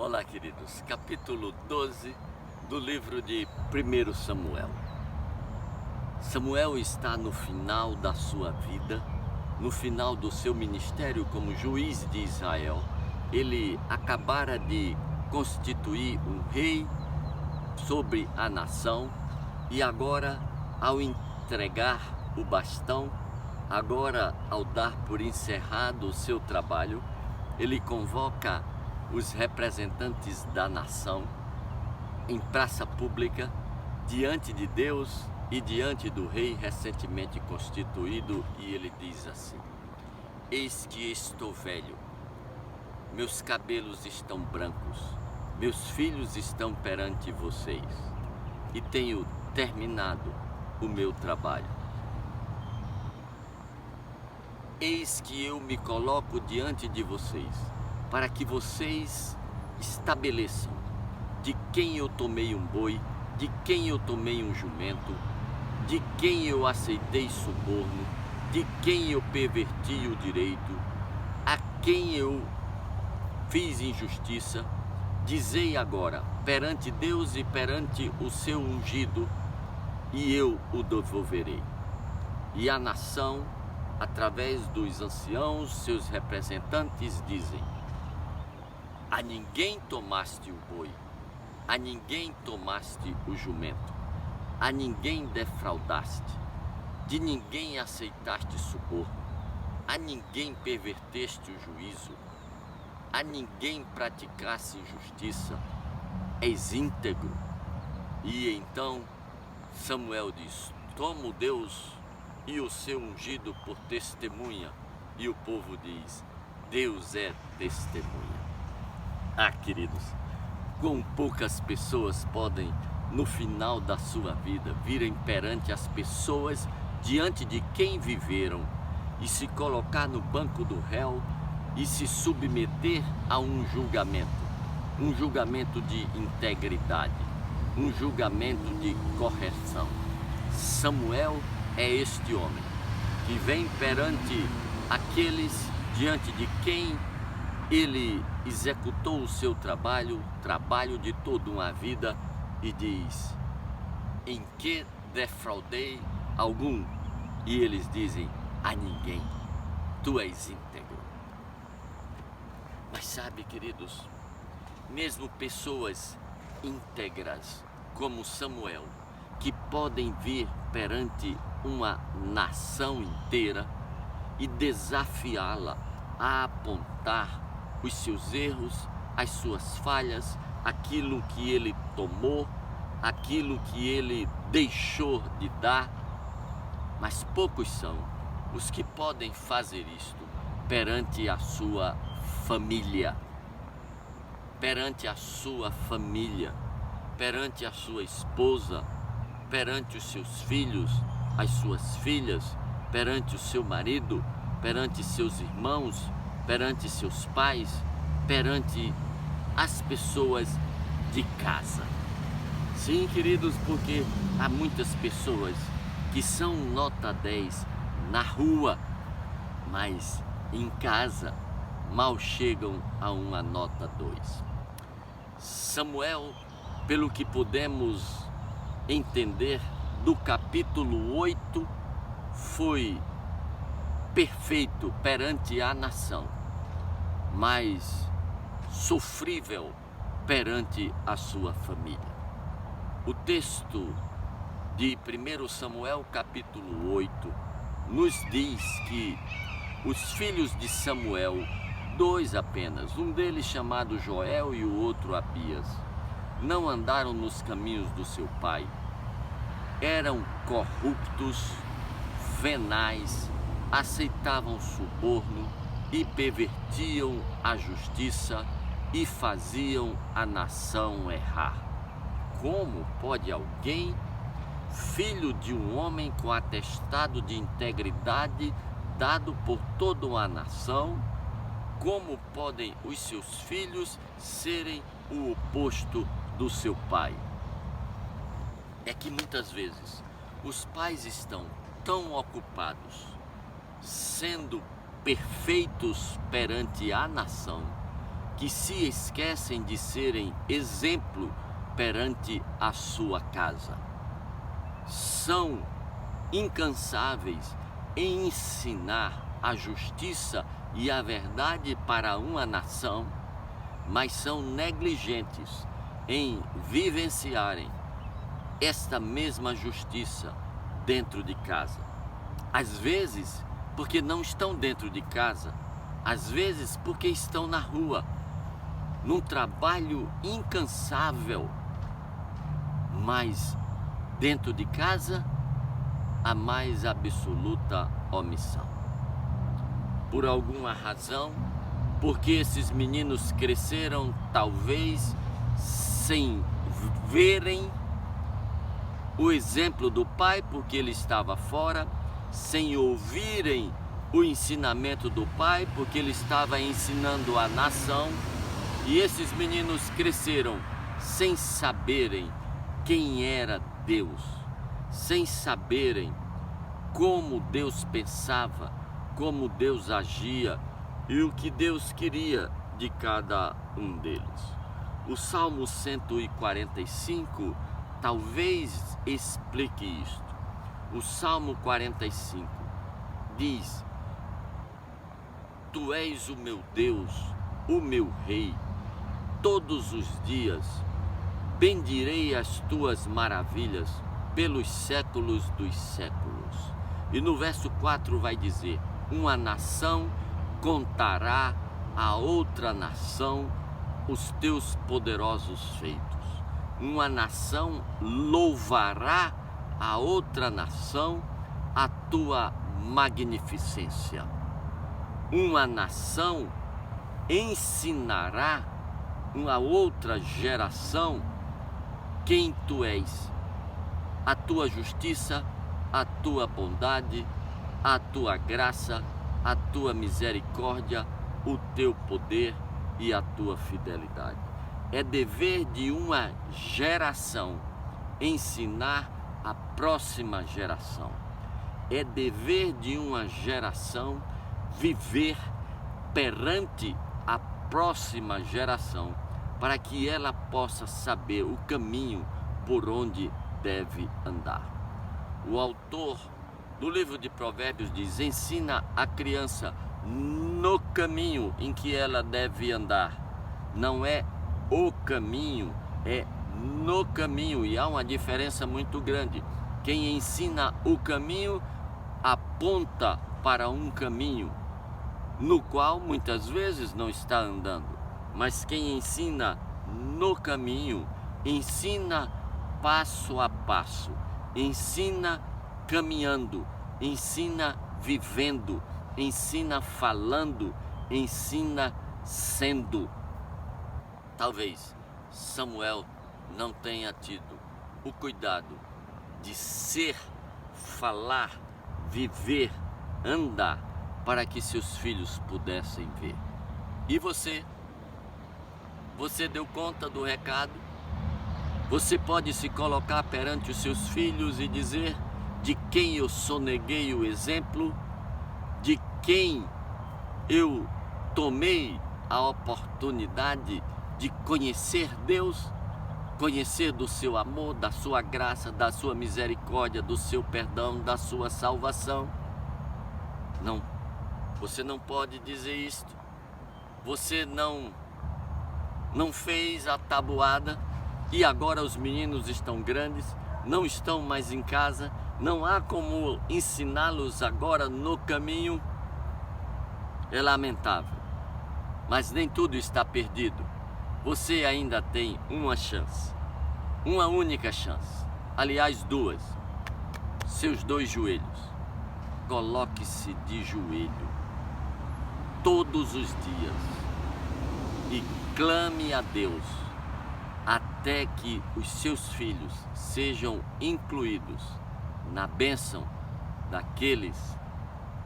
Olá, queridos. Capítulo 12 do livro de 1 Samuel. Samuel está no final da sua vida, no final do seu ministério como juiz de Israel. Ele acabara de constituir um rei sobre a nação e agora, ao entregar o bastão, agora ao dar por encerrado o seu trabalho, ele convoca os representantes da nação em praça pública, diante de Deus e diante do rei recentemente constituído, e ele diz assim: eis que estou velho, meus cabelos estão brancos, meus filhos estão perante vocês, e tenho terminado o meu trabalho. Eis que eu me coloco diante de vocês, para que vocês estabeleçam de quem eu tomei um boi, de quem eu tomei um jumento, de quem eu aceitei suborno, de quem eu perverti o direito, a quem eu fiz injustiça. Dizei agora perante Deus e perante o seu ungido, e eu o devolverei. E a nação, através dos anciãos, seus representantes, dizem: a ninguém tomaste o boi, a ninguém tomaste o jumento, a ninguém defraudaste, de ninguém aceitaste suborno, a ninguém perverteste o juízo, a ninguém praticaste injustiça, és íntegro. E então Samuel diz: toma Deus e o seu ungido por testemunha, e o povo diz: Deus é testemunha. Ah, queridos, quão poucas pessoas podem, no final da sua vida, virem perante as pessoas diante de quem viveram e se colocar no banco do réu e se submeter a um julgamento de integridade, um julgamento de correção. Samuel é este homem que vem perante aqueles diante de quem ele executou o seu trabalho de toda uma vida, e diz: em que defraudei algum? E eles dizem: a ninguém, tu és íntegro. Mas sabe, queridos, mesmo pessoas íntegras como Samuel, que podem vir perante uma nação inteira e desafiá-la a apontar os seus erros, as suas falhas, aquilo que ele tomou, aquilo que ele deixou de dar. Mas poucos são os que podem fazer isto perante a sua família, perante a sua esposa, perante os seus filhos, as suas filhas, perante o seu marido, perante seus irmãos, perante seus pais, perante as pessoas de casa. Sim, queridos, porque há muitas pessoas que são nota 10 na rua, mas em casa mal chegam a uma nota 2. Samuel, pelo que podemos entender do capítulo 8, foi perfeito perante a nação, mas sofrível perante a sua família. O texto de 1 Samuel capítulo 8 nos diz que os filhos de Samuel, 2 apenas, um deles chamado Joel e o outro Abias, não andaram nos caminhos do seu pai. Eram corruptos, venais, aceitavam suborno e pervertiam a justiça e faziam a nação errar. Como pode alguém, filho de um homem com atestado de integridade dado por toda uma nação, como podem os seus filhos serem o oposto do seu pai? É que muitas vezes os pais estão tão ocupados sendo perfeitos perante a nação que se esquecem de serem exemplo perante a sua casa. São incansáveis em ensinar a justiça e a verdade para uma nação, mas são negligentes em vivenciarem esta mesma justiça dentro de casa. Às vezes, porque não estão dentro de casa, às vezes porque estão na rua, num trabalho incansável, mas dentro de casa, a mais absoluta omissão. Por alguma razão, porque esses meninos cresceram talvez sem verem o exemplo do pai, porque ele estava fora, sem ouvirem o ensinamento do pai, porque ele estava ensinando a nação, e esses meninos cresceram sem saberem quem era Deus, sem saberem como Deus pensava, como Deus agia e o que Deus queria de cada um deles. O Salmo 145 talvez explique isto. O Salmo 45 diz: Tu és o meu Deus, o meu Rei, todos os dias bendirei as tuas maravilhas pelos séculos dos séculos. E no verso 4 vai dizer: Uma nação contará a outra nação os teus poderosos feitos. Uma nação louvará a outra nação a tua magnificência. Uma nação ensinará uma outra geração quem tu és, a tua justiça, a tua bondade, a tua graça, a tua misericórdia, o teu poder e a tua fidelidade. É dever de uma geração ensinar a próxima geração. É dever de uma geração viver perante a próxima geração, para que ela possa saber o caminho por onde deve andar. O autor do livro de Provérbios diz: ensina a criança no caminho em que ela deve andar. Não é o caminho, é no caminho, e há uma diferença muito grande. Quem ensina o caminho aponta para um caminho no qual muitas vezes não está andando, mas quem ensina no caminho, ensina passo a passo, ensina caminhando, ensina vivendo, ensina falando, ensina sendo. Talvez Samuel não tenha tido o cuidado de ser, falar, viver, andar, para que seus filhos pudessem ver. E você deu conta do recado? Você pode se colocar perante os seus filhos e dizer: de quem eu soneguei o exemplo, de quem eu tomei a oportunidade de conhecer Deus, conhecer do seu amor, da sua graça, da sua misericórdia, do seu perdão, da sua salvação. Não, você não pode dizer isto. Você não fez a tabuada e agora os meninos estão grandes, não estão mais em casa, não há como ensiná-los agora no caminho. É lamentável, mas nem tudo está perdido. Você ainda tem uma chance, uma única chance, aliás duas. Seus dois joelhos, coloque-se de joelho todos os dias e clame a Deus até que os seus filhos sejam incluídos na bênção daqueles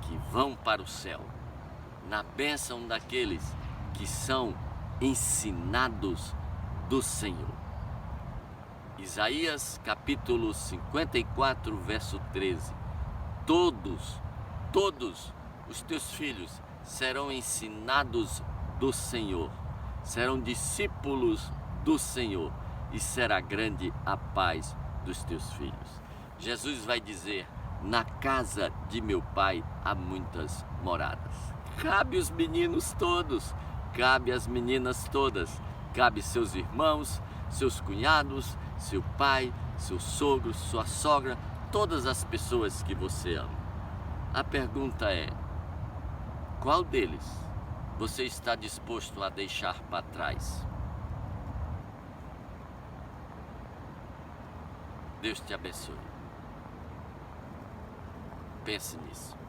que vão para o céu, na bênção daqueles que são ensinados do Senhor. Isaías capítulo 54, verso 13. Todos os teus filhos serão ensinados do Senhor, serão discípulos do Senhor e será grande a paz dos teus filhos. Jesus vai dizer: na casa de meu pai há muitas moradas. Cabe os meninos todos, cabe as meninas todas, cabe seus irmãos, seus cunhados, seu pai, seu sogro, sua sogra, todas as pessoas que você ama. A pergunta é: qual deles você está disposto a deixar para trás? Deus te abençoe. Pense nisso.